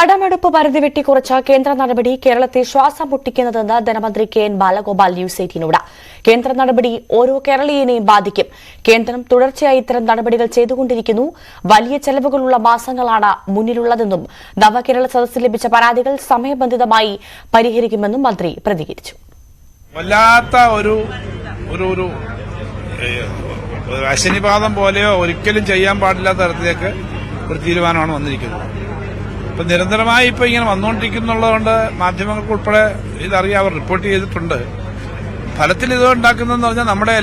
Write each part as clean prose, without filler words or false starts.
കടമെടുപ്പ് പരിധി വെട്ടിക്കുറച്ച കേന്ദ്ര നടപടി കേരളത്തെ ശ്വാസം മുട്ടിക്കുന്നതെന്ന് ധനമന്ത്രി കെ.എൻ. ബാലഗോപാൽ ന്യൂസ് 18നോട്. കേന്ദ്ര നടപടി ഓരോ കേരളീയനെയും ബാധിക്കും. കേന്ദ്രം തുടർച്ചയായി ഇത്തരം നടപടികൾ ചെയ്തുകൊണ്ടിരിക്കുന്നു. വലിയ ചെലവുകളുള്ള മാസങ്ങളാണ് മുന്നിലുള്ളതെന്നും നവകേരള സദസ്സിൽ ലഭിച്ച പരാതികൾ സമയബന്ധിതമായി പരിഹരിക്കുമെന്നും മന്ത്രി പ്രതികരിച്ചു. വല്ലാത്ത ഒരു അശനിപാതം പോലെയോ ഒരിക്കലും ചെയ്യാൻ പാടില്ലാത്ത തരത്തിലേക്ക് ഒരു തീരുമാനമാണ് വന്നിരിക്കുന്നത്. ഇപ്പൊ നിരന്തരമായി ഇങ്ങനെ വന്നുകൊണ്ടിരിക്കുന്നുള്ളതുകൊണ്ട് മാധ്യമങ്ങൾക്ക് ഉൾപ്പെടെ ഇതറിയാം, അവർ റിപ്പോർട്ട് ചെയ്തിട്ടുണ്ട്. ഫലത്തിൽ ഇത് ഉണ്ടാക്കുന്നതെന്ന് പറഞ്ഞാൽ നമ്മുടെ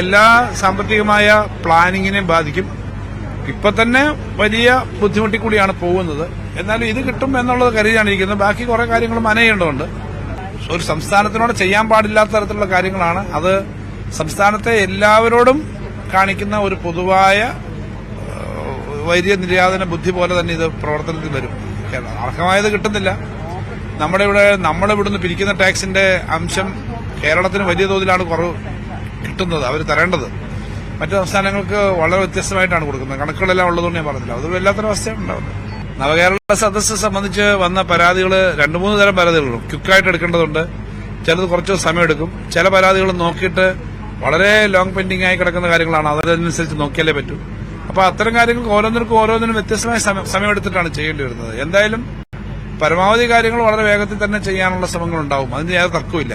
എല്ലാ സാമ്പത്തികമായ പ്ലാനിങ്ങിനെയും ബാധിക്കും. ഇപ്പൊ തന്നെ വലിയ ബുദ്ധിമുട്ടിൽ കൂടിയാണ് പോകുന്നത്. എന്നാലും ഇത് കിട്ടും എന്നുള്ളത് കരുതിയാണ് ഇരിക്കുന്നത്. ബാക്കി കുറെ കാര്യങ്ങൾ മനയേണ്ടതുണ്ട്. ഒരു സംസ്ഥാനത്തിനോട് ചെയ്യാൻ പാടില്ലാത്ത തരത്തിലുള്ള കാര്യങ്ങളാണ്. അത് സംസ്ഥാനത്തെ എല്ലാവരോടും കാണിക്കുന്ന ഒരു പൊതുവായ വൈദ്യ നിര്യാതന ബുദ്ധി പോലെ തന്നെ ഇത് പ്രവർത്തനത്തിൽ വരും. അർഹമായത് കിട്ടുന്നില്ല. നമ്മളിവിടുന്ന് പിരിക്കുന്ന ടാക്സിന്റെ അംശം കേരളത്തിന് വലിയ തോതിലാണ് കുറവ് കിട്ടുന്നത്, അവർ തരേണ്ടത്. മറ്റു സംസ്ഥാനങ്ങൾക്ക് വളരെ വ്യത്യസ്തമായിട്ടാണ് കൊടുക്കുന്നത്. കണക്കുകളെല്ലാം ഉള്ളതുകൊണ്ട് ഞാൻ പറഞ്ഞില്ല. അതൊരു വല്ലാത്തൊരു അവസ്ഥയാണ് ഉണ്ടാവുന്നത്. നവകേരള സദസ്സ് സംബന്ധിച്ച് വന്ന പരാതികൾ 2-3 തരം പരാതികളും ക്വിക്കായിട്ട് എടുക്കേണ്ടതുണ്ട്. ചിലത് കുറച്ച് സമയമെടുക്കും. ചില പരാതികൾ നോക്കിയിട്ട് വളരെ ലോങ് പെൻഡിംഗ് ആയി കിടക്കുന്ന കാര്യങ്ങളാണ്. അതിനനുസരിച്ച് നോക്കിയാലേ പറ്റൂ. അപ്പൊ അത്തരം കാര്യങ്ങൾക്ക് ഓരോന്നിനും വ്യത്യസ്തമായ സമയമെടുത്തിട്ടാണ് ചെയ്യേണ്ടി വരുന്നത്. എന്തായാലും പരമാവധി കാര്യങ്ങൾ വളരെ വേഗത്തിൽ തന്നെ ചെയ്യാനുള്ള ശ്രമങ്ങൾ ഉണ്ടാവും. അതിന് യാതൊരു തർക്കമില്ല.